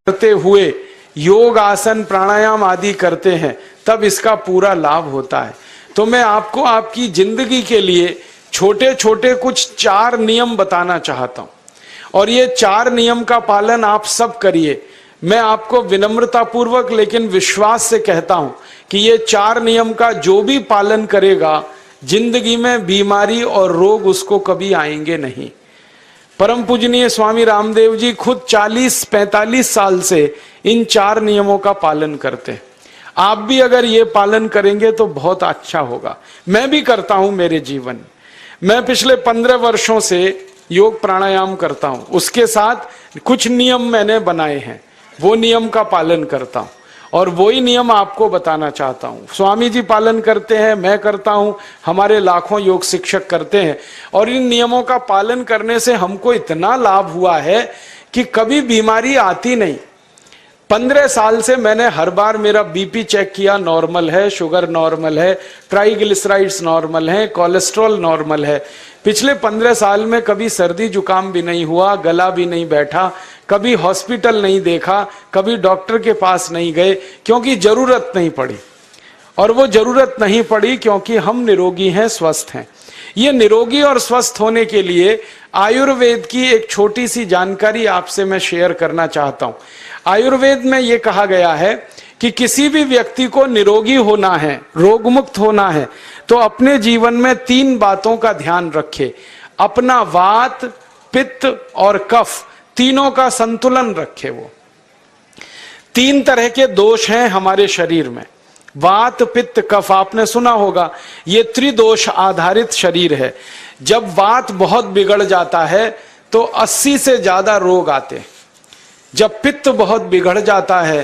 करते हुए योग आसन प्राणायाम आदि करते हैं तब इसका पूरा लाभ होता है। तो मैं आपको आपकी जिंदगी के लिए छोटे छोटे कुछ 4 नियम बताना चाहता हूं और ये 4 नियम का पालन आप सब करिए। मैं आपको विनम्रतापूर्वक लेकिन विश्वास से कहता हूं कि ये 4 नियम का जो भी पालन करेगा जिंदगी में बीमारी और रोग उसको कभी आएंगे नहीं। परम पूजनीय स्वामी रामदेव जी खुद 40-45 साल से इन 4 नियमों का पालन करते हैं। आप भी अगर ये पालन करेंगे तो बहुत अच्छा होगा। मैं भी करता हूं मेरे जीवन। मैं पिछले 15 वर्षों से योग प्राणायाम करता हूं, उसके साथ कुछ नियम मैंने बनाए हैं, वो नियम का पालन करता हूं और वही नियम आपको बताना चाहता हूं। स्वामी जी पालन करते हैं, मैं करता हूं, हमारे लाखों योग शिक्षक करते हैं और इन नियमों का पालन करने से हमको इतना लाभ हुआ है कि कभी बीमारी आती नहीं। 15 साल से मैंने हर बार मेरा बीपी चेक किया, नॉर्मल है, शुगर नॉर्मल है, ट्राइग्लिसराइड्स नॉर्मल है, कोलेस्ट्रॉल नॉर्मल है। पिछले 15 साल में कभी सर्दी जुकाम भी नहीं हुआ, गला भी नहीं बैठा, कभी हॉस्पिटल नहीं देखा, कभी डॉक्टर के पास नहीं गए, क्योंकि जरूरत नहीं पड़ी। और वो जरूरत नहीं पड़ी क्योंकि हम निरोगी हैं, स्वस्थ हैं। ये निरोगी और स्वस्थ होने के लिए आयुर्वेद की एक छोटी सी जानकारी आपसे मैं शेयर करना चाहता हूं। आयुर्वेद में ये कहा गया है कि किसी भी व्यक्ति को निरोगी होना है, रोग मुक्त होना है, तो अपने जीवन में 3 बातों का ध्यान रखे। अपना वात, पित्त और कफ तीनों का संतुलन रखे। वो 3 तरह के दोष हैं हमारे शरीर में, वात, पित्त, कफ। आपने सुना होगा ये त्रिदोष आधारित शरीर है। जब वात बहुत बिगड़ जाता है तो 80 से ज्यादा रोग आते हैं। जब पित्त बहुत बिगड़ जाता है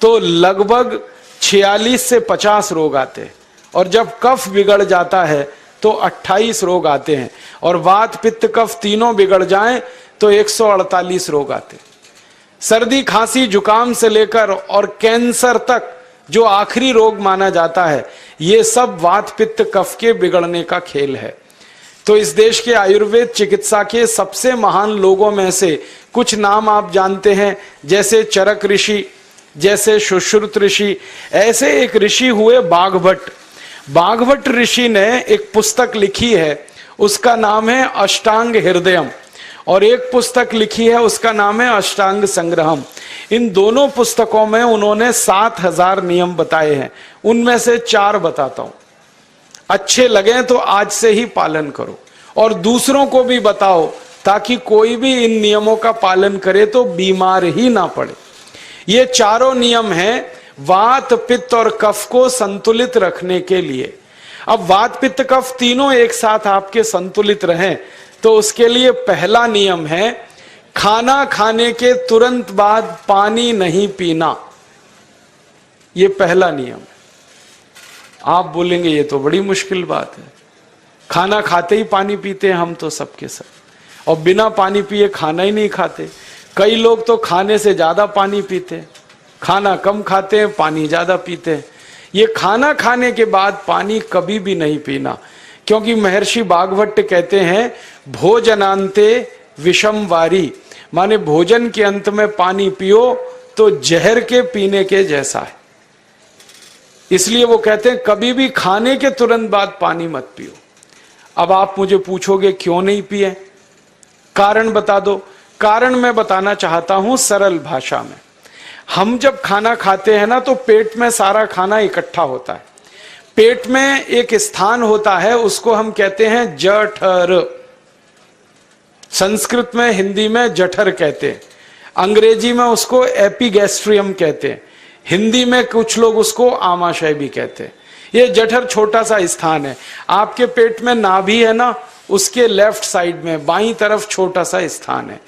तो लगभग 46 से 50 रोग आते हैं और जब कफ बिगड़ जाता है तो 28 रोग आते हैं और वात, पित्त, कफ तीनों बिगड़ जाएं तो 148 रोग आते हैं। सर्दी, खांसी, जुकाम से लेकर और कैंसर तक जो आखिरी रोग माना जाता है, ये सब वात, पित्त, कफ के बिगड़ने का खेल है। तो इस देश के आयुर्वेद चिकित्सा के सबसे महान लोगों में से कुछ नाम आप जानते हैं, जैसे चरक ऋषि, जैसे सुश्रुत ऋषि। ऐसे एक ऋषि हुए बाघभट्ट। बाघभट्ट ऋषि ने एक पुस्तक लिखी है, उसका नाम है अष्टांग हृदयम, और एक पुस्तक लिखी है उसका नाम है अष्टांग संग्रहम। इन दोनों पुस्तकों में उन्होंने 7000 नियम बताए हैं। उनमें से 4 बताता हूं, अच्छे लगे तो आज से ही पालन करो और दूसरों को भी बताओ ताकि कोई भी इन नियमों का पालन करे तो बीमार ही ना पड़े। ये चारों नियम हैं वात, पित्त और कफ को संतुलित रखने के लिए। अब वात, पित्त, कफ तीनों एक साथ आपके संतुलित रहें तो उसके लिए पहला नियम है खाना खाने के तुरंत बाद पानी नहीं पीना। ये पहला नियम है। आप बोलेंगे ये तो बड़ी मुश्किल बात है, खाना खाते ही पानी पीते हैं हम तो सबके सब, और बिना पानी पिए खाना ही नहीं खाते। कई लोग तो खाने से ज्यादा पानी पीते हैं, खाना कम खाते हैं, पानी ज्यादा पीते हैं। ये खाना खाने के बाद पानी कभी भी नहीं पीना, क्योंकि महर्षि बाघभट्ट कहते हैं भोजनांते विषम वारी, माने भोजन के अंत में पानी पियो तो जहर के पीने के जैसा है। इसलिए वो कहते हैं कभी भी खाने के तुरंत बाद पानी मत पियो। अब आप मुझे पूछोगे क्यों नहीं पिए, कारण बता दो। कारण मैं बताना चाहता हूं सरल भाषा में। हम जब खाना खाते हैं ना तो पेट में सारा खाना इकट्ठा होता है। पेट में एक स्थान होता है, उसको हम कहते हैं जठर। संस्कृत में, हिंदी में जठर कहते हैं, अंग्रेजी में उसको एपिगैस्ट्रियम कहते हैं, हिंदी में कुछ लोग उसको आमाशय भी कहते हैं। ये जठर छोटा सा स्थान है। आपके पेट में नाभि है ना, उसके लेफ्ट साइड में बाईं तरफ छोटा सा स्थान है।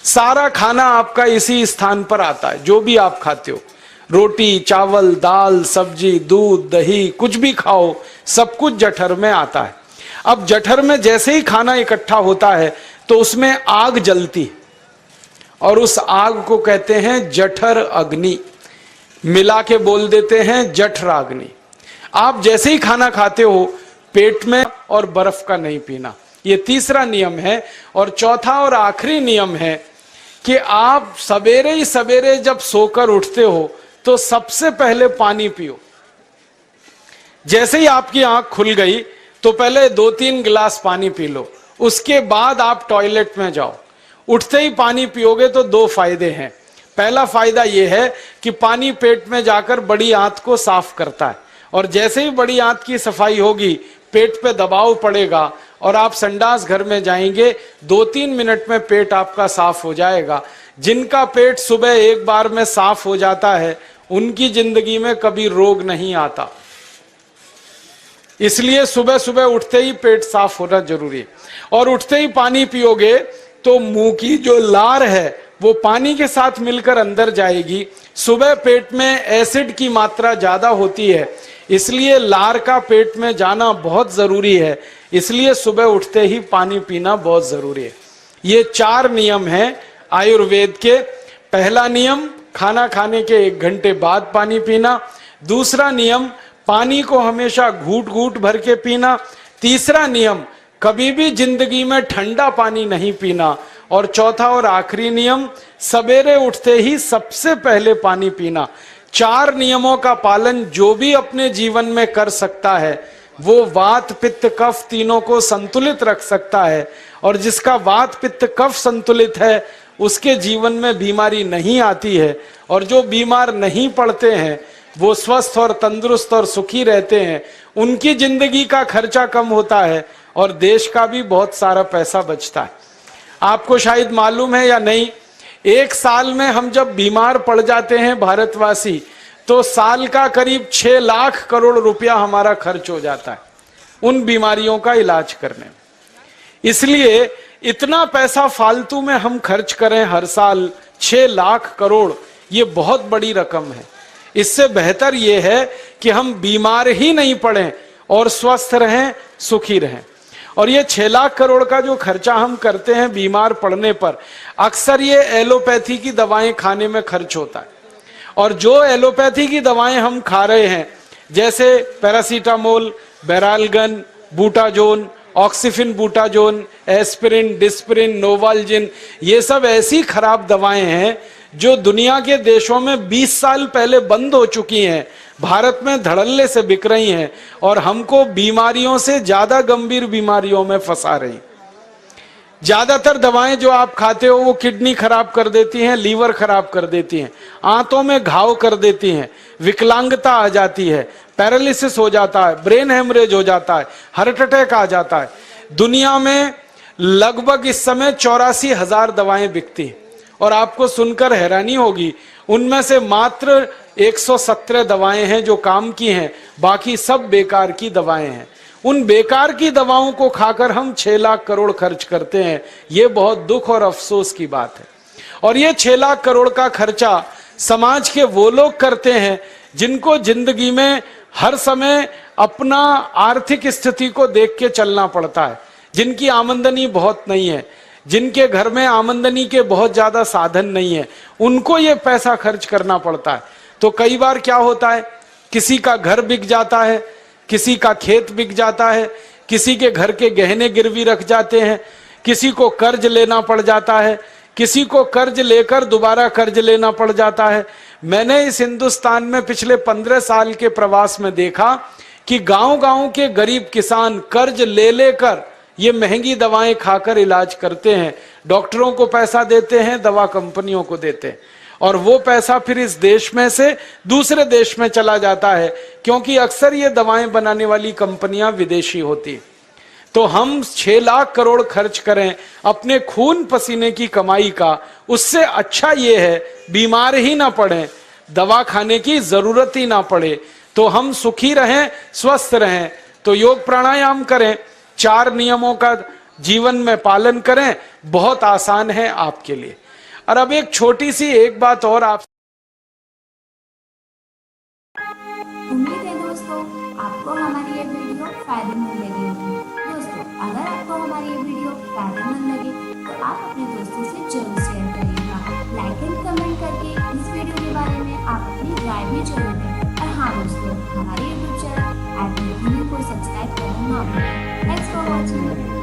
सारा खाना आपका इसी स्थान पर आता है। जो भी आप खाते हो, रोटी, चावल, दाल, सब्जी, दूध, दही, कुछ भी खाओ, सब कुछ जठर में आता है। अब जठर में जैसे ही खाना इकट्ठा होता है तो उसमें आग जलती है और उस आग को कहते हैं जठर अग्नि। मिला के बोल देते हैं जठराग्नि। आप जैसे ही खाना खाते हो पेट में और बर्फ का नहीं पीना, ये तीसरा नियम है। और चौथा और आखिरी नियम है कि आप सवेरे ही सवेरे जब सोकर उठते हो तो सबसे पहले पानी पियो। जैसे ही आपकी आंख खुल गई तो पहले 2-3 गिलास पानी पी लो, उसके बाद आप टॉयलेट में जाओ। उठते ही पानी पियोगे तो 2 फायदे हैं। पहला फायदा यह है कि पानी पेट में जाकर बड़ी आंत को साफ करता है, और जैसे ही बड़ी आंत की सफाई होगी पेट पे दबाव पड़ेगा और आप संडास घर में जाएंगे, 2-3 मिनट में पेट आपका साफ हो जाएगा। जिनका पेट सुबह एक बार में साफ हो जाता है उनकी जिंदगी में कभी रोग नहीं आता। इसलिए सुबह सुबह उठते ही पेट साफ होना जरूरी है। और उठते ही पानी पियोगे तो मुंह की जो लार है वो पानी के साथ मिलकर अंदर जाएगी। सुबह पेट में एसिड की मात्रा ज्यादा होती है, इसलिए लार का पेट में जाना बहुत जरूरी है। इसलिए सुबह उठते ही पानी पीना बहुत जरूरी है। ये 4 नियम हैं आयुर्वेद के। पहला नियम, खाना खाने के 1 घंटे बाद पानी पीना। दूसरा नियम, पानी को हमेशा घूट घूट भर के पीना। तीसरा नियम, कभी भी जिंदगी में ठंडा पानी नहीं पीना। और चौथा और आखिरी नियम, सवेरे उठते ही सबसे पहले पानी पीना। 4 नियमों का पालन जो भी अपने जीवन में कर सकता है वो वात पित्त कफ तीनों को संतुलित रख सकता है। और जिसका वात पित्त कफ संतुलित है उसके जीवन में बीमारी नहीं आती है। और जो बीमार नहीं पड़ते हैं वो स्वस्थ और तंदुरुस्त और सुखी रहते हैं। उनकी जिंदगी का खर्चा कम होता है और देश का भी बहुत सारा पैसा बचता है। आपको शायद मालूम है या नहीं, 1 साल में हम जब बीमार पड़ जाते हैं भारतवासी तो साल का करीब 6 लाख करोड़ रुपया हमारा खर्च हो जाता है उन बीमारियों का इलाज करने में। इसलिए इतना पैसा फालतू में हम खर्च करें हर साल 6 लाख करोड़, ये बहुत बड़ी रकम है। इससे बेहतर यह है कि हम बीमार ही नहीं पड़ें और स्वस्थ रहें, सुखी रहें। और ये 6 लाख करोड़ का जो खर्चा हम करते हैं बीमार पड़ने पर, अक्सर ये एलोपैथी की दवाएं खाने में खर्च होता है। और जो एलोपैथी की दवाएं हम खा रहे हैं जैसे paracetamol, Baralgan, Butazone, oxyphenbutazone, aspirin, Disprin, Novalgin, ये सब ऐसी खराब दवाएं हैं जो दुनिया के देशों में 20 साल पहले बंद हो चुकी हैं, भारत में धड़ल्ले से बिक रही हैं और हमको बीमारियों से ज्यादा गंभीर बीमारियों में फंसा रही। ज्यादातर दवाएं जो आप खाते हो वो किडनी खराब कर देती हैं, लीवर खराब कर देती हैं, आंतों में घाव कर देती हैं, विकलांगता आ जाती है, पैरालिसिस हो जाता है, ब्रेन हेमरेज हो जाता है, हार्ट अटैक आ जाता है। दुनिया में लगभग इस समय 84,000 दवाएं बिकती हैं और आपको सुनकर हैरानी होगी उनमें से मात्र 117 दवाएं हैं जो काम की हैं, बाकी सब बेकार की दवाएं हैं। उन बेकार की दवाओं को खाकर हम 6 लाख करोड़ खर्च करते हैं। ये बहुत दुख और अफसोस की बात है। और ये 6 लाख करोड़ का खर्चा समाज के वो लोग करते हैं जिनको जिंदगी में हर समय अपना आर्थिक स्थिति को देख के चलना पड़ता है, जिनकी आमदनी बहुत नहीं है, जिनके घर में आमदनी के बहुत ज्यादा साधन नहीं है, उनको ये पैसा खर्च करना पड़ता है। तो कई बार क्या होता है, किसी का घर बिक जाता है, किसी का खेत बिक जाता है, किसी के घर के गहने गिरवी रख जाते हैं, किसी को कर्ज लेना पड़ जाता है, किसी को कर्ज लेकर दोबारा कर्ज लेना पड़ जाता है। मैंने इस हिंदुस्तान में पिछले 15 साल के प्रवास में देखा कि गांव-गांव के गरीब किसान कर्ज ले लेकर ये महंगी दवाएं खाकर इलाज करते हैं, डॉक्टरों को पैसा देते हैं, दवा कंपनियों को देते हैं, और वो पैसा फिर इस देश में से दूसरे देश में चला जाता है, क्योंकि अक्सर ये दवाएं बनाने वाली कंपनियां विदेशी होती हैं। तो हम 6 लाख करोड़ खर्च करें अपने खून पसीने की कमाई का, उससे अच्छा ये है बीमार ही ना पड़ें, दवा खाने की जरूरत ही ना पड़े, तो हम सुखी रहें, स्वस्थ रहें। तो योग प्राणायाम करें, 4 नियमों का जीवन में पालन करें, बहुत आसान है आपके लिए। और अब एक छोटी सी एक बात और आप, उम्मीद है दोस्तों आपको हमारी ये वीडियो फायदेमंद लगी होगी। दोस्तों अगर आपको हमारी ये वीडियो फायदेमंद लगे तो आप अपने दोस्तों से जरूर शेयर करिएगा, लाइक एंड कमेंट करके इस वीडियो के बारे में आप अपनी राय भी जरूर दें। और हाँ दोस्तों, हमारे YouTube चैनल को सब्सक्राइब करना ना भूलें। Thanks for watching.